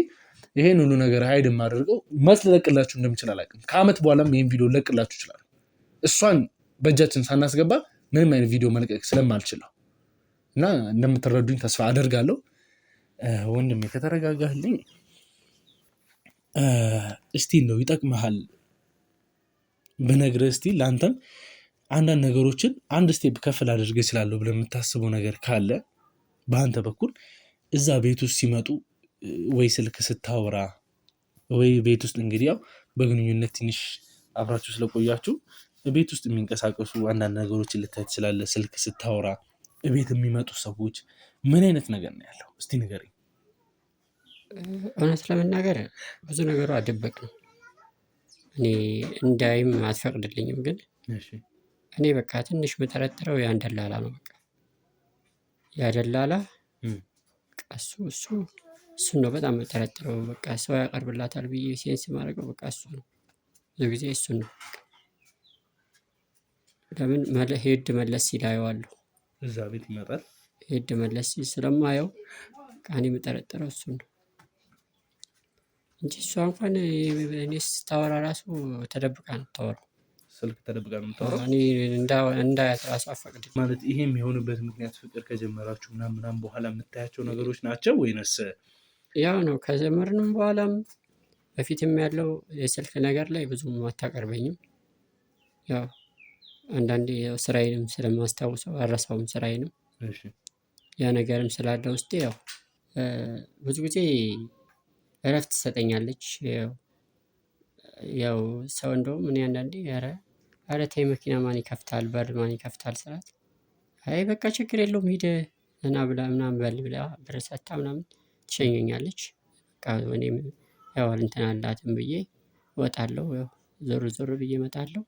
ይሄን ሁሉ ነገር ሀይድ የማደርገው መች ልለቅላችሁ እንደምችል አላውቅም። ከአመት በኋላም ይህን ቪዲዮ ልለቅላችሁ ይችላል። እሷን በእጃችን ሳናስገባ ምንም አይነት ቪዲዮ መልቀቅ ስለማልችል ነው እና እንደምትረዱኝ ተስፋ አደርጋለሁ። ወንድሜ ከተረጋጋህልኝ እስቲ እንደው ይጠቅመሃል ብነግርህ እስቲ ለአንተም አንዳንድ ነገሮችን አንድ ስቴፕ ከፍ ላደርግ እችላለሁ ብለህ የምታስበው ነገር ካለ በአንተ በኩል እዛ ቤት ውስጥ ሲመጡ ወይ ስልክ ስታወራ ወይ ቤት ውስጥ እንግዲህ ያው በግንኙነት ትንሽ አብራችሁ ስለቆያችሁ ቤት ውስጥ የሚንቀሳቀሱ አንዳንድ ነገሮችን ልታይ ትችላለህ። ስልክ ስታወራ ቤት የሚመጡ ሰዎች ምን አይነት ነገር ነው ያለው? እስቲ ንገረኝ። እውነት ለመናገር ብዙ ነገሩ አደበቅ ነው። እኔ እንዳይም አትፈቅድልኝም። ግን እኔ በቃ ትንሽ የምጠረጥረው ያን ደላላ ነው። በቃ ያ ደላላ እሱን ነው በጣም የምጠረጥረው። በቃ ሰው ያቀርብላታል ብዬ ሴንስ ማድረገው በቃ እሱ ነው። ብዙ ጊዜ እሱን ነው። ለምን ሄድ መለስ ሲል አየዋለሁ። እዛ ቤት ይመጣል ሄድ መለስ ሲል ስለማየው እኔ የምጠረጥረው እሱን ነው እንጂ እሷ እንኳን እኔ ስታወራ ራሱ ተደብቃ ነው የምታወራው። ስልክ ተደብቃ ነው የምታወራው። እኔ እንዳያት ራሱ አፈቅድም ማለት ይሄም የሆነበት ምክንያት ፍቅር ከጀመራችሁ ምናምን በኋላ የምታያቸው ነገሮች ናቸው ወይንስ ያው ነው? ከጀመርንም በኋላም በፊትም ያለው የስልክ ነገር ላይ ብዙም አታቀርበኝም። ያው አንዳንዴ ያው ስራዬንም ስለማስታውሰው አልረሳውም ስራዬንም። ያ ነገርም ስላለ ውስጤ ብዙ ጊዜ እረፍት ትሰጠኛለች። ያው ሰው እንደውም እኔ አንዳንዴ ኧረ ተይ መኪና ማን ይከፍታል በር ማን ይከፍታል ስላት፣ አይ በቃ ችግር የለውም ሂድ ዘና ብላ ምናምን በል ብላ ብር ሰጥታ ምናምን ትሸኘኛለች። በቃ እኔም ያው እንትን አላትም ብዬ እወጣለሁ። ያው ዞር ዞር ብዬ እመጣለሁ።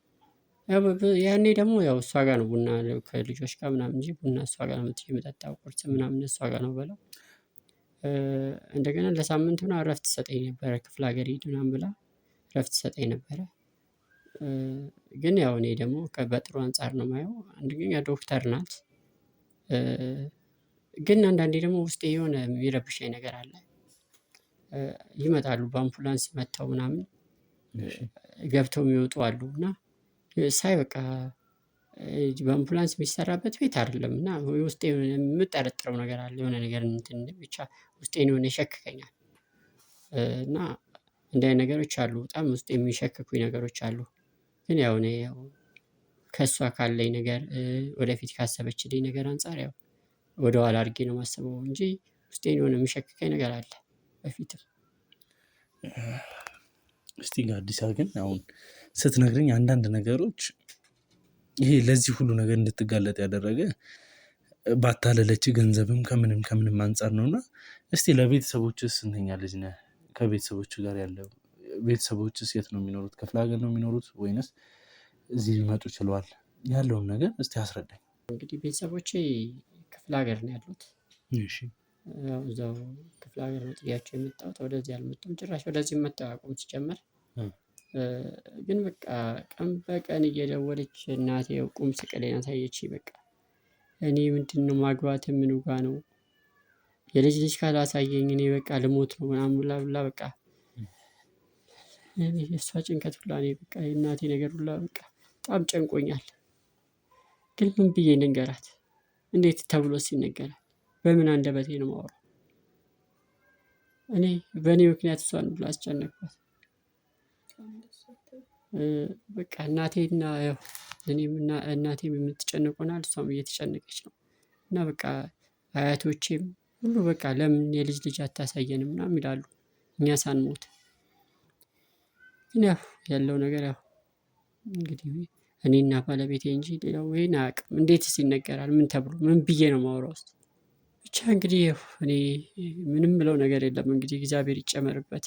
ያኔ ደግሞ ያው እሷ ጋር ነው ቡና ከልጆች ጋር ምናምን እንጂ ቡና እሷ ጋር ነው መጥቼ የምጠጣው፣ ቁርስ ምናምን እሷ ጋር ነው የምበላው። እንደገና ለሳምንት ምናምን እረፍት ትሰጠኝ ነበረ። ክፍለ ሀገር ሂድ ምናምን ብላ እረፍት ትሰጠኝ ነበረ። ግን ያው እኔ ደግሞ በጥሩ አንፃር ነው የማየው። አንደኛ ዶክተር ናት። ግን አንዳንዴ ደግሞ ውስጤ የሆነ የሚረብሸኝ ነገር አለ። ይመጣሉ በአምቡላንስ መጥተው ምናምን ገብተው የሚወጡ አሉ እና ሳይ በቃ በአምቡላንስ የሚሰራበት ቤት አይደለም እና ውስጤ የምጠረጥረው ነገር አለ። የሆነ ነገር እንትን ብቻ ውስጤን የሆነ ይሸክከኛል እና እንዲህ አይነት ነገሮች አሉ። በጣም ውስጥ የሚሸክኩኝ ነገሮች አሉ። ግን ያው እኔ ከእሷ ካለኝ ነገር ወደፊት ካሰበችልኝ ነገር አንፃር ያው ወደኋላ አድርጌ ነው የማስበው እንጂ ውስጤን የሆነ የሚሸክከኝ ነገር አለ በፊትም። እስቲ ጋዲሳ ግን አሁን ስትነግረኝ አንዳንድ ነገሮች ይሄ ለዚህ ሁሉ ነገር እንድትጋለጥ ያደረገ ባታለለች ገንዘብም ከምንም አንፃር ነውና፣ እስቲ ለቤተሰቦችስ ስንተኛ ልጅ ነህ? ከቤተሰቦች ጋር ያለው ቤተሰቦችስ የት ነው የሚኖሩት? ክፍለ ሀገር ነው የሚኖሩት ወይንስ እዚህ ሊመጡ ችለዋል? ያለውን ነገር እስቲ አስረዳኝ። እንግዲህ ቤተሰቦቼ ክፍለ ሀገር ነው ያሉት። እዛው ክፍለ ሀገር ነው ጥያቸው የመጣሁት። ወደዚህ አልመጡም ጭራሽ። ወደዚህ መጣሁ አቁም ሲጀመር። ግን በቃ ቀን በቀን እየደወለች እናቴ ቁም ስቅሌን አሳየችኝ። በቃ እኔ ምንድነው ማግባት ምኑ ጋ ነው የልጅ ልጅ ካላሳየኝ እኔ በቃ ልሞት ነው ምናምን ብላ ብላ በቃ እኔ የእሷ ጭንቀት ሁላ እኔ በቃ የእናቴ ነገር ሁላ በቃ በጣም ጨንቆኛል። ግን ምን ብዬ ልንገራት? እንዴት ተብሎስ ይነገራል? በምን አንደበቴ ነው የማወራው? እኔ በእኔ ምክንያት እሷን ሁላ አስጨነቅኳት። በቃ እናቴና ያው እኔም እናቴም የምትጨነቅ ሆናል፣ እሷም እየተጨነቀች ነው። እና በቃ አያቶቼም ሁሉ በቃ ለምን የልጅ ልጅ አታሳየንም ምናምን ይላሉ እኛ ሳንሞት። ግን ያው ያለው ነገር ያው እንግዲህ እኔና ባለቤቴ እንጂ ሌላው ይሄን አያውቅም። እንዴትስ ይነገራል? ምን ተብሎ ምን ብዬ ነው የማወራው? ውስጥ ብቻ እንግዲህ እኔ ምንም ብለው ነገር የለም። እንግዲህ እግዚአብሔር ይጨመርበት።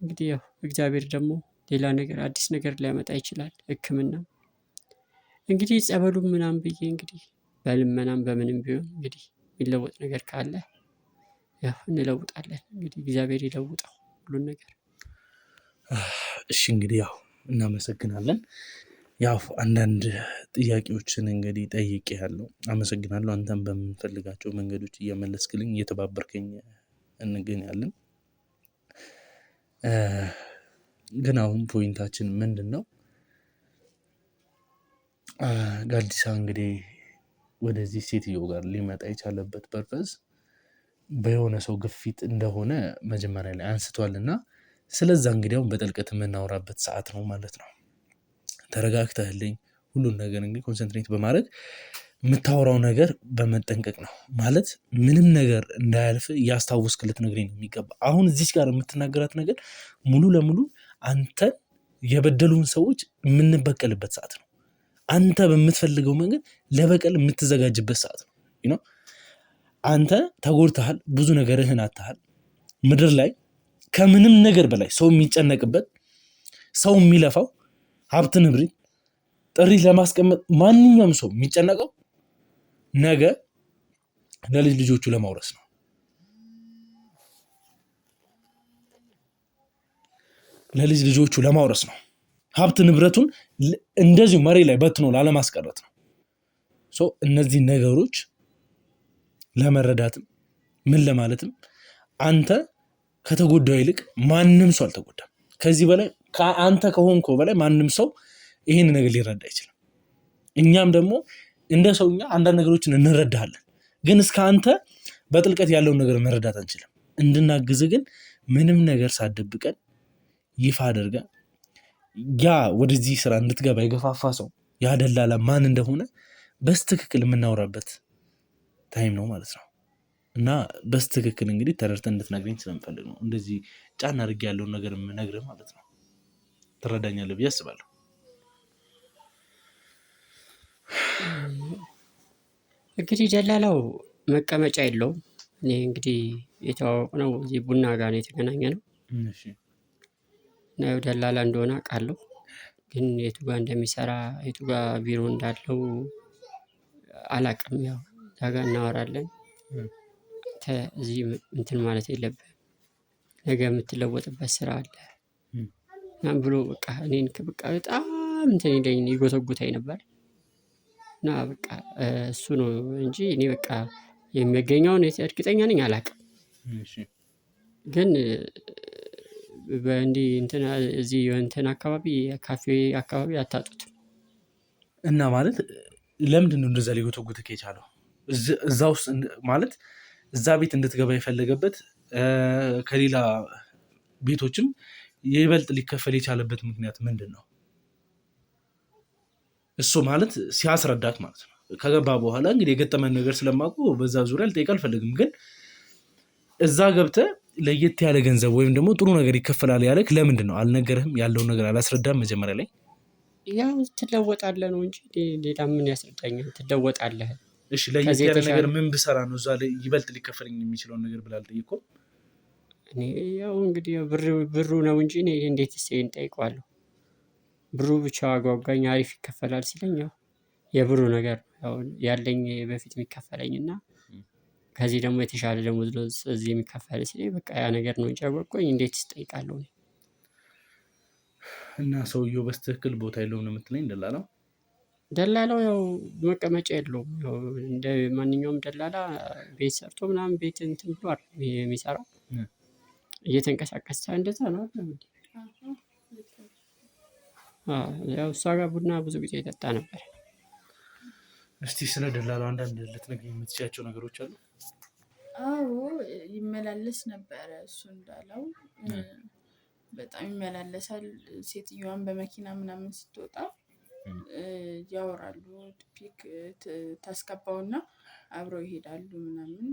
እንግዲህ ያው እግዚአብሔር ደግሞ ሌላ ነገር አዲስ ነገር ሊያመጣ ይችላል። ሕክምና እንግዲህ ጸበሉም ምናምን ብዬ እንግዲህ በልመናም በምንም ቢሆን እንግዲህ የሚለወጥ ነገር ካለ ያው እንለውጣለን። እንግዲህ እግዚአብሔር ይለውጠው ሁሉን ነገር። እሺ እንግዲህ ያው እናመሰግናለን። ያው አንዳንድ ጥያቄዎችን እንግዲህ ጠይቄያለሁ። አመሰግናለሁ። አንተም በምንፈልጋቸው መንገዶች እየመለስክልኝ እየተባበርከኝ እንገኛለን። ግን አሁን ፖይንታችን ምንድን ነው? ጋዲሳ እንግዲህ ወደዚህ ሴትዮ ጋር ሊመጣ የቻለበት ፐርፐዝ በየሆነ ሰው ግፊት እንደሆነ መጀመሪያ ላይ አንስቷል እና ስለዛ እንግዲህ አሁን በጥልቀት የምናወራበት ሰዓት ነው ማለት ነው። ተረጋግተህልኝ ሁሉን ነገር እንግዲህ ኮንሰንትሬት በማድረግ የምታወራው ነገር በመጠንቀቅ ነው ማለት ምንም ነገር እንዳያልፍ እያስታወስክ ልትነግረኝ ነው የሚገባ። አሁን እዚች ጋር የምትናገራት ነገር ሙሉ ለሙሉ አንተን የበደሉን ሰዎች የምንበቀልበት ሰዓት ነው። አንተ በምትፈልገው መንገድ ለበቀል የምትዘጋጅበት ሰዓት ነው። አንተ ተጎድተሃል፣ ብዙ ነገርህን አጥተሃል። ምድር ላይ ከምንም ነገር በላይ ሰው የሚጨነቅበት ሰው የሚለፋው ሀብት ንብረት ጥሪት ለማስቀመጥ ማንኛውም ሰው የሚጨነቀው ነገ ለልጅ ልጆቹ ለማውረስ ነው። ለልጅ ልጆቹ ለማውረስ ነው። ሀብት ንብረቱን እንደዚሁ መሬት ላይ በትኖ ላለማስቀረት ነው። እነዚህ ነገሮች ለመረዳትም ምን ለማለትም አንተ ከተጎዳው ይልቅ ማንም ሰው አልተጎዳም። ከዚህ በላይ አንተ ከሆንከው በላይ ማንም ሰው ይህን ነገር ሊረዳ አይችልም። እኛም ደግሞ እንደ ሰውኛ አንዳንድ ነገሮችን እንረዳሃለን፣ ግን እስከ አንተ በጥልቀት ያለውን ነገር መረዳት አንችልም። እንድናግዝ ግን ምንም ነገር ሳደብቀን ይፋ አድርገን ያ ወደዚህ ስራ እንድትገባ የገፋፋ ሰው ያ ደላላ ማን እንደሆነ በስትክክል የምናወራበት ታይም ነው ማለት ነው። እና በስትክክል እንግዲህ ተረድተህ እንድትነግረኝ ስለምፈልግ ነው እንደዚህ ጫና አድርጌ ያለውን ነገር የምነግርህ ማለት ነው። ትረዳኛለህ ብዬ አስባለሁ። እንግዲህ ደላላው መቀመጫ የለውም። እኔ እንግዲህ የተዋወቅነው እዚህ ቡና ጋር ነው የተገናኘነው። እና ያው ደላላ እንደሆነ አውቃለሁ፣ ግን የቱ ጋር እንደሚሰራ የቱ ጋር ቢሮ እንዳለው አላውቅም። ያው እዛ ጋር እናወራለን። እዚህ እንትን ማለት የለብህም፣ ነገ የምትለወጥበት ስራ አለ ምናምን ብሎ በቃ እኔን በቃ በጣም እንትን ይለኝ ይጎተጉተኝ ነበር። እና በቃ እሱ ነው እንጂ እኔ በቃ የሚገኘውን እርግጠኛ ነኝ አላውቅም። ግን በእንዲህ እንትን እዚህ እንትን አካባቢ ካፌ አካባቢ አታጡትም። እና ማለት ለምንድን ነው እንደዛ ሊጎተጉትህ የቻለው? እዛ ውስጥ ማለት እዛ ቤት እንድትገባ የፈለገበት ከሌላ ቤቶችም ይበልጥ ሊከፈል የቻለበት ምክንያት ምንድን ነው? እሱ ማለት ሲያስረዳት ማለት ነው። ከገባ በኋላ እንግዲህ የገጠመን ነገር ስለማውቀው በዛ ዙሪያ ልጠይቅ አልፈልግም። ግን እዛ ገብተህ ለየት ያለ ገንዘብ ወይም ደግሞ ጥሩ ነገር ይከፈላል ያለክ ለምንድን ነው? አልነገርህም? ያለውን ነገር አላስረዳም መጀመሪያ ላይ? ያው ትለወጣለህ ነው እንጂ ሌላ ምን ያስረዳኛል? ትለወጣለህ። እሺ ለየት ያለ ነገር ምን ብሰራ ነው እዛ ላይ ይበልጥ ሊከፈለኝ የሚችለውን ነገር ብላ አልጠየቅኩም? እኔ ያው እንግዲህ ብሩ ነው እንጂ እኔ እንዴት ይሄን ጠይቀዋለሁ? ብሩ ብቻ አጓጓኝ፣ አሪፍ ይከፈላል ሲለኝ ያው የብሩ ነገር ያው ያለኝ በፊት የሚከፈለኝ እና ከዚህ ደግሞ የተሻለ ደግሞ እዚህ የሚከፈል ሲለኝ በቃ ያ ነገር ነው እንጂ አጓጓኝ እንዴት ትጠይቃለሁ? እና ሰውየው በስትክክል ቦታ የለውም ነው የምትለኝ? ደላላው ያው መቀመጫ የለውም። ያው እንደ ማንኛውም ደላላ ቤት ሰርቶ ምናምን ቤት እንትን ብሎ አይደል የሚሰራው፣ እየተንቀሳቀሰ እንደዛ ነው አይደል? ያው እሷ ጋር ቡና ብዙ ጊዜ ይጠጣ ነበር። እስቲ ስለ ደላላው አንዳንድ ልትነግሪኝ የምትችያቸው ነገሮች አሉ? አዎ ይመላለስ ነበረ። እሱ እንዳለው በጣም ይመላለሳል። ሴትዮዋን በመኪና ምናምን ስትወጣ ያወራሉ። ፒክ ታስገባውና አብረው ይሄዳሉ ምናምን።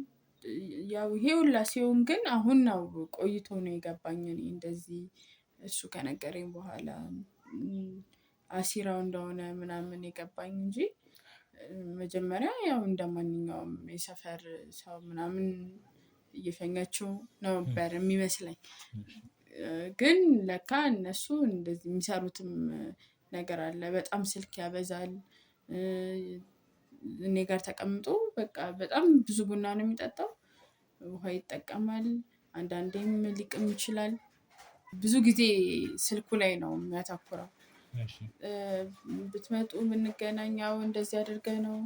ያው ይሄ ሁላ ሲሆን ግን አሁን ነው ቆይቶ ነው የገባኝ እኔ እንደዚህ እሱ ከነገረኝ በኋላ አሲራው እንደሆነ ምናምን የገባኝ እንጂ መጀመሪያ ያው እንደማንኛውም የሰፈር ሰው ምናምን እየሸኘችው ነበር የሚመስለኝ። ግን ለካ እነሱ እንደዚህ የሚሰሩትም ነገር አለ። በጣም ስልክ ያበዛል። እኔ ጋር ተቀምጦ በቃ በጣም ብዙ ቡና ነው የሚጠጣው። ውሃ ይጠቀማል፣ አንዳንዴም ሊቅም ይችላል። ብዙ ጊዜ ስልኩ ላይ ነው የሚያተኩረው። ብትመጡ ብንገናኛው እንደዚህ አድርገህ ነው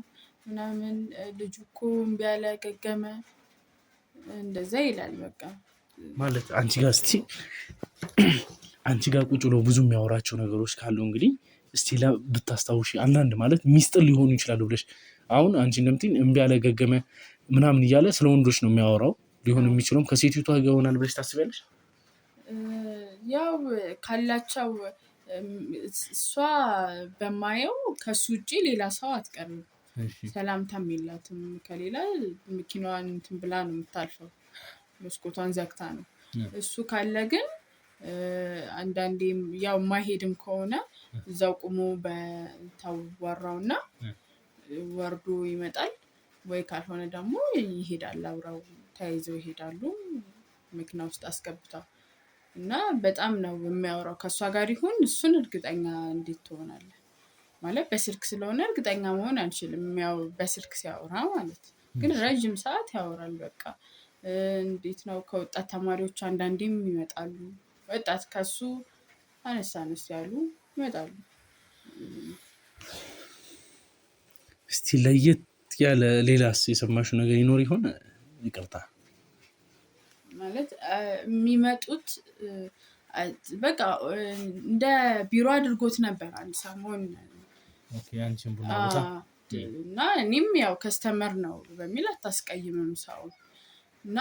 ምናምን፣ ልጁ እኮ እምቢ አለ ገገመ፣ እንደዛ ይላል። በቃ ማለት አንቺ ጋር እስቲ አንቺ ጋር ቁጭ ብሎ ብዙ የሚያወራቸው ነገሮች ካሉ እንግዲህ እስቲ ብታስታውሺ አንዳንድ ማለት ሚስጥር ሊሆኑ ይችላሉ ብለሽ አሁን አንቺ እንደምትይኝ እምቢ አለ ገገመ ምናምን እያለ ስለ ወንዶች ነው የሚያወራው። ሊሆን የሚችለውም ከሴቲቷ ጋር ይሆናል ብለሽ ታስቢያለሽ? ያው ካላቸው እሷ በማየው ከሱ ውጭ ሌላ ሰው አትቀርም። ሰላምታም የላትም ከሌላ። መኪናዋን እንትን ብላ ነው የምታልፈው፣ መስኮቷን ዘግታ ነው። እሱ ካለ ግን አንዳንዴም ያው ማሄድም ከሆነ እዛው ቁሞ በታዋራውና ወርዶ ይመጣል። ወይ ካልሆነ ደግሞ ይሄዳል፣ አብረው ተያይዘው ይሄዳሉ መኪና ውስጥ አስገብተው። እና በጣም ነው የሚያወራው። ከእሷ ጋር ይሁን እሱን እርግጠኛ እንዴት ትሆናለህ? ማለት በስልክ ስለሆነ እርግጠኛ መሆን አንችልም። ያው በስልክ ሲያወራ ማለት ግን ረጅም ሰዓት ያወራል። በቃ እንዴት ነው ከወጣት ተማሪዎች አንዳንዴም ይመጣሉ። ወጣት ከሱ አነስ አነስ ያሉ ይመጣሉ። እስቲ ለየት ያለ ሌላስ የሰማሽው ነገር ይኖር ይሆን? ይቅርታ ማለት የሚመጡት በቃ እንደ ቢሮ አድርጎት ነበር አንድ ሰሞን። እና እኔም ያው ከስተመር ነው በሚል አታስቀይምም ሰው እና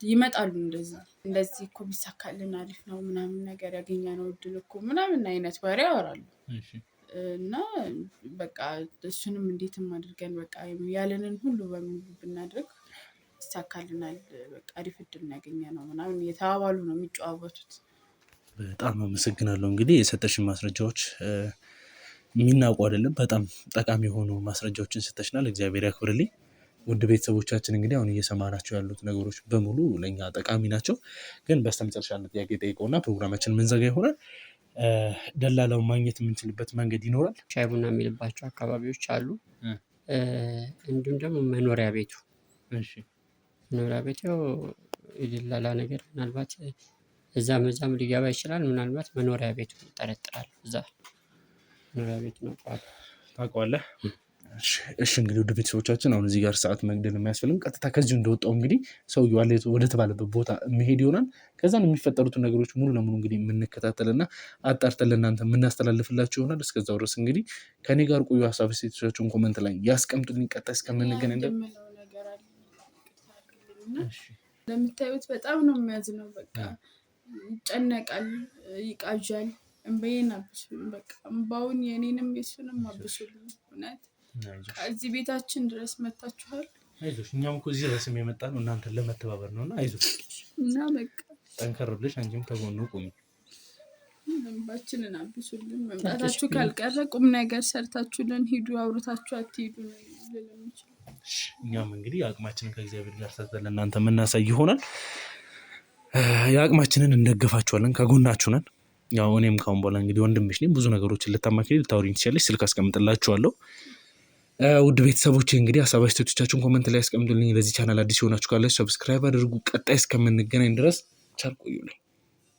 ይመጣሉ እንደዚህ እኮ ቢሳካልን አሪፍ ነው ምናምን ነገር ያገኘነው እድል እኮ ምናምን አይነት ወሬ ያወራሉ። እና በቃ እሱንም እንዴትም አድርገን በቃ ያለንን ሁሉ በሙሉ ብናደርግ ይሳካልናል፣ በቃ አሪፍ እድል ያገኘነው ምናምን እየተባባሉ ነው የሚጨዋወቱት። በጣም አመሰግናለሁ። እንግዲህ የሰጠሽን ማስረጃዎች የሚናውቁ አይደለም፣ በጣም ጠቃሚ የሆኑ ማስረጃዎችን ሰጠሽናል። እግዚአብሔር ያክብርልኝ። ውድ ቤተሰቦቻችን እንግዲህ አሁን እየሰማናቸው ያሉት ነገሮች በሙሉ ለእኛ ጠቃሚ ናቸው። ግን በስተመጨረሻ ጥያቄ ጠይቀውና ፕሮግራማችን ምንዘጋ ይሆናል። ደላላውን ማግኘት የምንችልበት መንገድ ይኖራል? ሻይ ቡና የሚልባቸው አካባቢዎች አሉ። እንዲሁም ደግሞ መኖሪያ ቤቱ የደላላ ነገር ምናልባት እዛም ሊገባ ይችላል። ምናልባት መኖሪያ ቤቱ ይጠረጥራል። እዛ መኖሪያ ቤቱ ነው ታውቀዋለህ? እሺ እንግዲህ ወደ ቤተሰቦቻችን አሁን እዚህ ጋር ሰዓት መግደል የሚያስፈልግም ቀጥታ ከዚሁ እንደወጣው እንግዲህ ሰውየው ወደ ተባለበት ቦታ መሄድ ይሆናል። ከዛን የሚፈጠሩትን ነገሮች ሙሉ ለሙሉ እንግዲህ የምንከታተልና አጣርተን ለእናንተ የምናስተላልፍላችሁ ይሆናል። እስከዛው ድረስ እንግዲህ ከኔ ጋር ቆዩ። ሀሳብ ሴቶቻችሁን ኮመንት ላይ ያስቀምጡልኝ። ቀጣይ እስከምንገናኝ እንደምታዩት በጣም ነው የሚያዝነው። በቃ ይጨነቃል፣ ይቃዣል። እንባዬን አብሱልኝ፣ በቃ እንባውን የኔንም የሱንም አብሱልኝ። እውነት እዚህ ቤታችን ድረስ መታችኋል። አይዞሽ፣ እኛም እኮ እዚህ ድረስ የመጣ ነው እናንተን ለመተባበር ነው። እና አይዞሽ እና በቃ ጠንከር ብለሽ አንቺም ከጎኑ ቁሚ። እንባችንን አብሱልን። መምጣታችሁ ካልቀረ ቁም ነገር ሰርታችሁልን ሂዱ፣ አውርታችሁ አትሄዱ ነው ልል የምችለው። እኛም እንግዲህ የአቅማችንን ከእግዚአብሔር ጋር ሰርተን ለእናንተ የምናሳይ ይሆናል። የአቅማችንን እንደግፋችኋለን፣ ከጎናችሁ ነን። ያው እኔም ካሁን በኋላ እንግዲህ ወንድምሽ ነኝ። ብዙ ነገሮችን ልታማክሪ ልታወሪኝ ትችያለሽ። ስልክ አስቀምጥላችኋለሁ። ውድ ቤተሰቦቼ እንግዲህ ሀሳብ አስተያየቶቻችሁን ኮመንት ላይ ያስቀምጡልኝ። ለዚህ ቻናል አዲስ የሆናችሁ ካላችሁ ሰብስክራይብ አድርጉ። ቀጣይ እስከምንገናኝ ድረስ ቸር ቆዩልኝ።